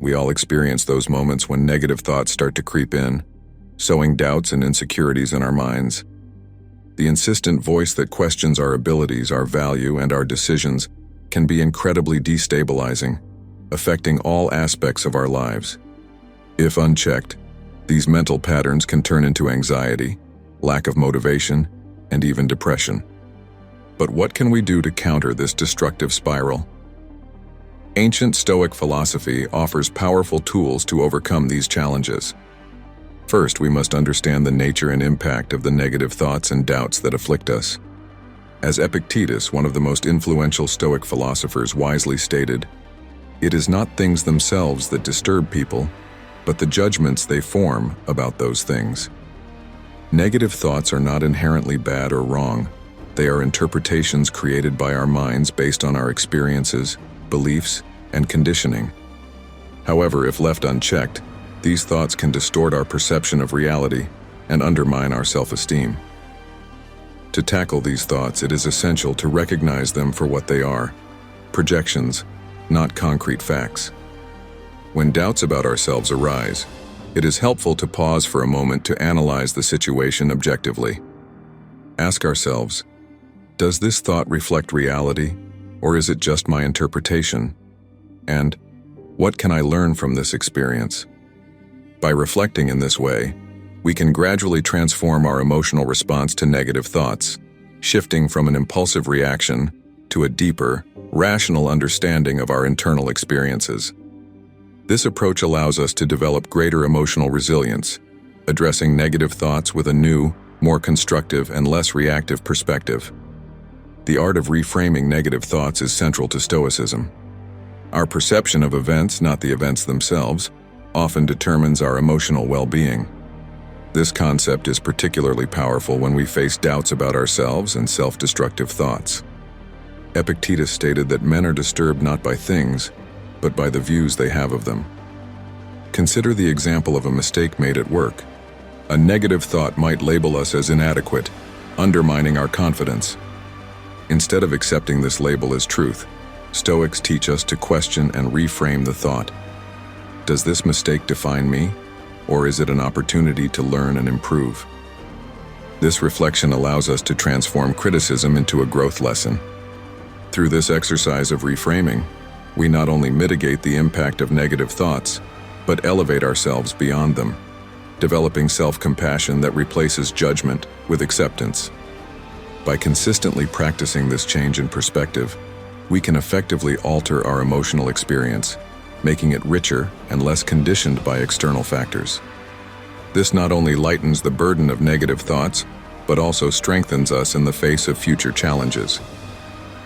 We all experience those moments when negative thoughts start to creep in, sowing doubts and insecurities in our minds. The insistent voice that questions our abilities, our value, and our decisions can be incredibly destabilizing, affecting all aspects of our lives. If unchecked, these mental patterns can turn into anxiety, lack of motivation, and even depression. But what can we do to counter this destructive spiral? Ancient Stoic philosophy offers powerful tools to overcome these challenges. First, we must understand the nature and impact of the negative thoughts and doubts that afflict us. As Epictetus, one of the most influential Stoic philosophers, wisely stated, "It is not things themselves that disturb people, but the judgments they form about those things." Negative thoughts are not inherently bad or wrong. They are interpretations created by our minds based on our experiences, beliefs, and conditioning. However, if left unchecked, these thoughts can distort our perception of reality and undermine our self-esteem. To tackle these thoughts, it is essential to recognize them for what they are: projections, not concrete facts. When doubts about ourselves arise, it is helpful to pause for a moment to analyze the situation objectively. Ask ourselves, does this thought reflect reality, or is it just my interpretation? And what can I learn from this experience? By reflecting in this way, we can gradually transform our emotional response to negative thoughts, shifting from an impulsive reaction to a deeper, rational understanding of our internal experiences. This approach allows us to develop greater emotional resilience, addressing negative thoughts with a new, more constructive and less reactive perspective. The art of reframing negative thoughts is central to Stoicism. Our perception of events, not the events themselves, often determines our emotional well-being. This concept is particularly powerful when we face doubts about ourselves and self-destructive thoughts. Epictetus stated that men are disturbed not by things, but by the views they have of them. Consider the example of a mistake made at work. A negative thought might label us as inadequate, undermining our confidence. Instead of accepting this label as truth, Stoics teach us to question and reframe the thought. Does this mistake define me, or is it an opportunity to learn and improve? This reflection allows us to transform criticism into a growth lesson. Through this exercise of reframing, we not only mitigate the impact of negative thoughts, but elevate ourselves beyond them, developing self-compassion that replaces judgment with acceptance. By consistently practicing this change in perspective, we can effectively alter our emotional experience, making it richer and less conditioned by external factors. This not only lightens the burden of negative thoughts, but also strengthens us in the face of future challenges.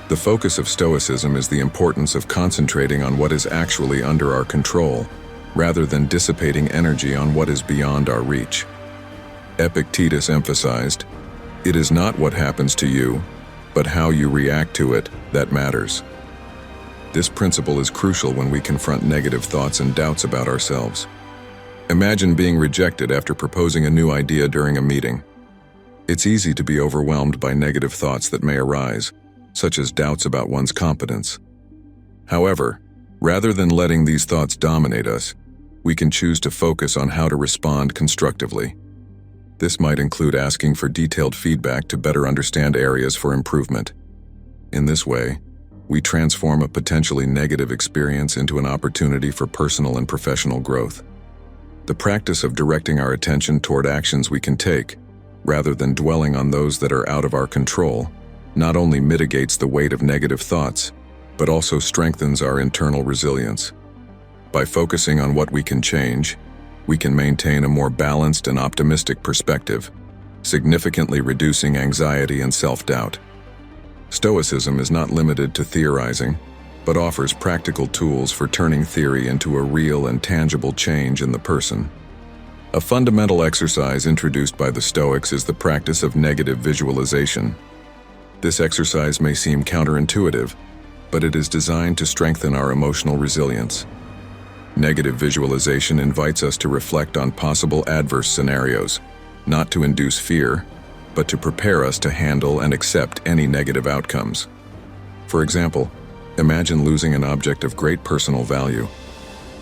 The focus of Stoicism is the importance of concentrating on what is actually under our control, rather than dissipating energy on what is beyond our reach. Epictetus emphasized, "It is not what happens to you, but how you react to it that matters." This principle is crucial when we confront negative thoughts and doubts about ourselves. Imagine being rejected after proposing a new idea during a meeting. It's easy to be overwhelmed by negative thoughts that may arise, such as doubts about one's competence. However, rather than letting these thoughts dominate us, we can choose to focus on how to respond constructively. This might include asking for detailed feedback to better understand areas for improvement. In this way, we transform a potentially negative experience into an opportunity for personal and professional growth. The practice of directing our attention toward actions we can take, rather than dwelling on those that are out of our control, not only mitigates the weight of negative thoughts, but also strengthens our internal resilience. By focusing on what we can change, we can maintain a more balanced and optimistic perspective, significantly reducing anxiety and self-doubt. Stoicism is not limited to theorizing, but offers practical tools for turning theory into a real and tangible change in the person. A fundamental exercise introduced by the Stoics is the practice of negative visualization. This exercise may seem counterintuitive, but it is designed to strengthen our emotional resilience. Negative visualization invites us to reflect on possible adverse scenarios, not to induce fear, but to prepare us to handle and accept any negative outcomes. For example, imagine losing an object of great personal value.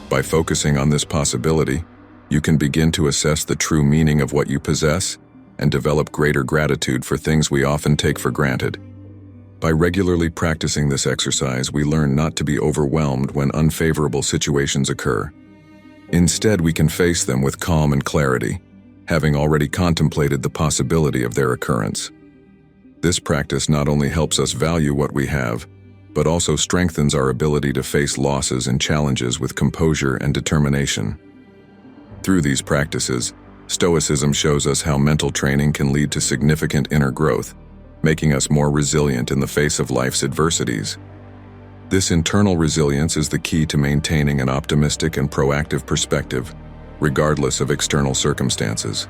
By focusing on this possibility, you can begin to assess the true meaning of what you possess and develop greater gratitude for things we often take for granted. By regularly practicing this exercise, we learn not to be overwhelmed when unfavorable situations occur. Instead, we can face them with calm and clarity, having already contemplated the possibility of their occurrence. This practice not only helps us value what we have, but also strengthens our ability to face losses and challenges with composure and determination. Through these practices, Stoicism shows us how mental training can lead to significant inner growth, making us more resilient in the face of life's adversities. This internal resilience is the key to maintaining an optimistic and proactive perspective, regardless of external circumstances.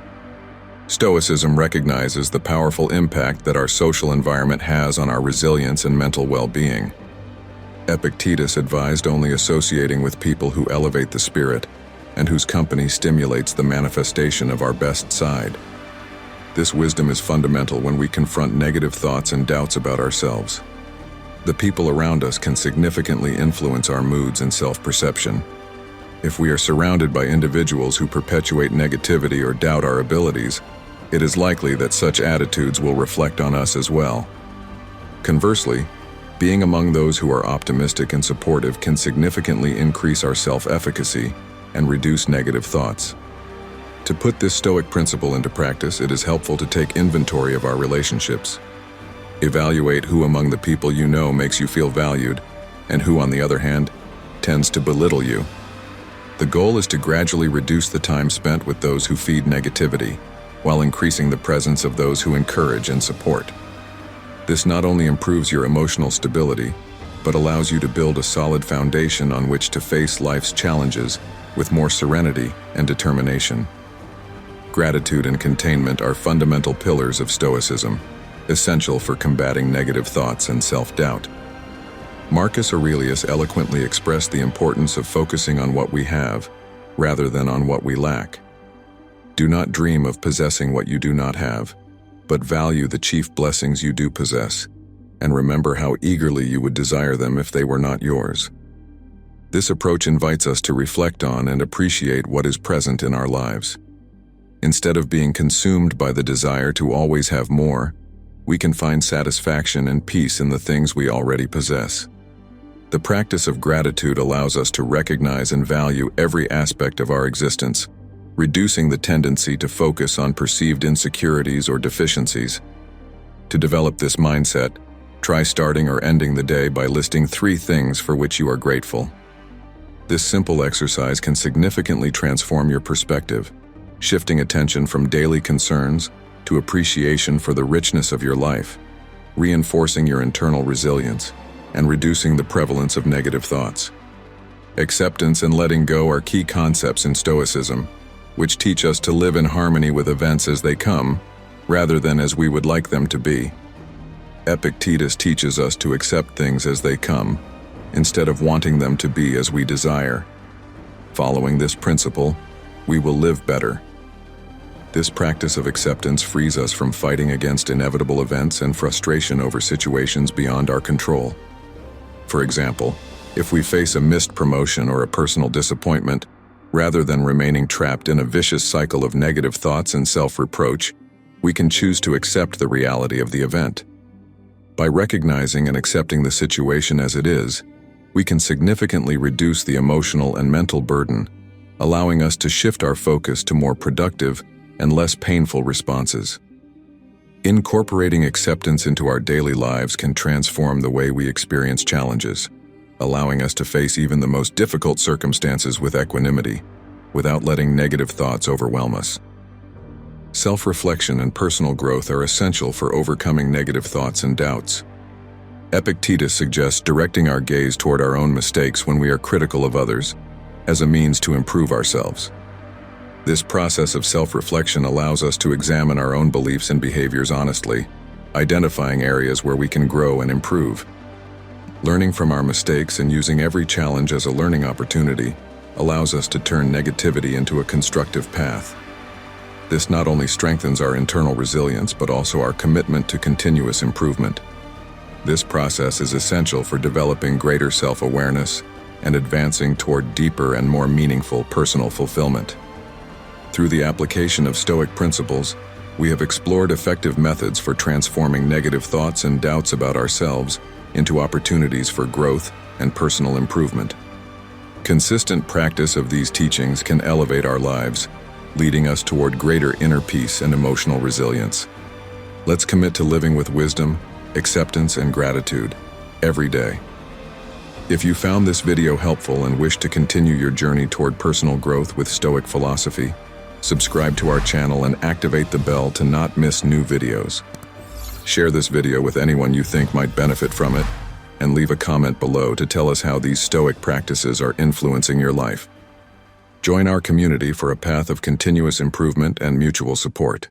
Stoicism recognizes the powerful impact that our social environment has on our resilience and mental well-being. Epictetus advised only associating with people who elevate the spirit and whose company stimulates the manifestation of our best side. This wisdom is fundamental when we confront negative thoughts and doubts about ourselves. The people around us can significantly influence our moods and self-perception. If we are surrounded by individuals who perpetuate negativity or doubt our abilities, it is likely that such attitudes will reflect on us as well. Conversely, being among those who are optimistic and supportive can significantly increase our self-efficacy and reduce negative thoughts. To put this Stoic principle into practice, it is helpful to take inventory of our relationships. Evaluate who among the people you know makes you feel valued, and who, on the other hand, tends to belittle you. The goal is to gradually reduce the time spent with those who feed negativity, while increasing the presence of those who encourage and support. This not only improves your emotional stability, but allows you to build a solid foundation on which to face life's challenges with more serenity and determination. Gratitude and containment are fundamental pillars of Stoicism, essential for combating negative thoughts and self-doubt. Marcus Aurelius eloquently expressed the importance of focusing on what we have, rather than on what we lack. Do not dream of possessing what you do not have, but value the chief blessings you do possess, and remember how eagerly you would desire them if they were not yours. This approach invites us to reflect on and appreciate what is present in our lives. Instead of being consumed by the desire to always have more, we can find satisfaction and peace in the things we already possess. The practice of gratitude allows us to recognize and value every aspect of our existence, reducing the tendency to focus on perceived insecurities or deficiencies. To develop this mindset, try starting or ending the day by listing 3 things for which you are grateful. This simple exercise can significantly transform your perspective, shifting attention from daily concerns to appreciation for the richness of your life, reinforcing your internal resilience, and reducing the prevalence of negative thoughts. Acceptance and letting go are key concepts in Stoicism, which teach us to live in harmony with events as they come, rather than as we would like them to be. Epictetus teaches us to accept things as they come, instead of wanting them to be as we desire. Following this principle, we will live better. This practice of acceptance frees us from fighting against inevitable events and frustration over situations beyond our control. For example, if we face a missed promotion or a personal disappointment, rather than remaining trapped in a vicious cycle of negative thoughts and self-reproach, we can choose to accept the reality of the event. By recognizing and accepting the situation as it is, we can significantly reduce the emotional and mental burden, allowing us to shift our focus to more productive and less painful responses. Incorporating acceptance into our daily lives can transform the way we experience challenges, allowing us to face even the most difficult circumstances with equanimity, without letting negative thoughts overwhelm us. Self-reflection and personal growth are essential for overcoming negative thoughts and doubts. Epictetus suggests directing our gaze toward our own mistakes when we are critical of others, as a means to improve ourselves. This process of self-reflection allows us to examine our own beliefs and behaviors honestly, identifying areas where we can grow and improve. Learning from our mistakes and using every challenge as a learning opportunity allows us to turn negativity into a constructive path. This not only strengthens our internal resilience, but also our commitment to continuous improvement. This process is essential for developing greater self-awareness and advancing toward deeper and more meaningful personal fulfillment. Through the application of Stoic principles, we have explored effective methods for transforming negative thoughts and doubts about ourselves into opportunities for growth and personal improvement. Consistent practice of these teachings can elevate our lives, leading us toward greater inner peace and emotional resilience. Let's commit to living with wisdom, acceptance, and gratitude every day. If you found this video helpful and wish to continue your journey toward personal growth with Stoic philosophy, subscribe to our channel and activate the bell to not miss new videos. Share this video with anyone you think might benefit from it, and leave a comment below to tell us how these Stoic practices are influencing your life. Join our community for a path of continuous improvement and mutual support.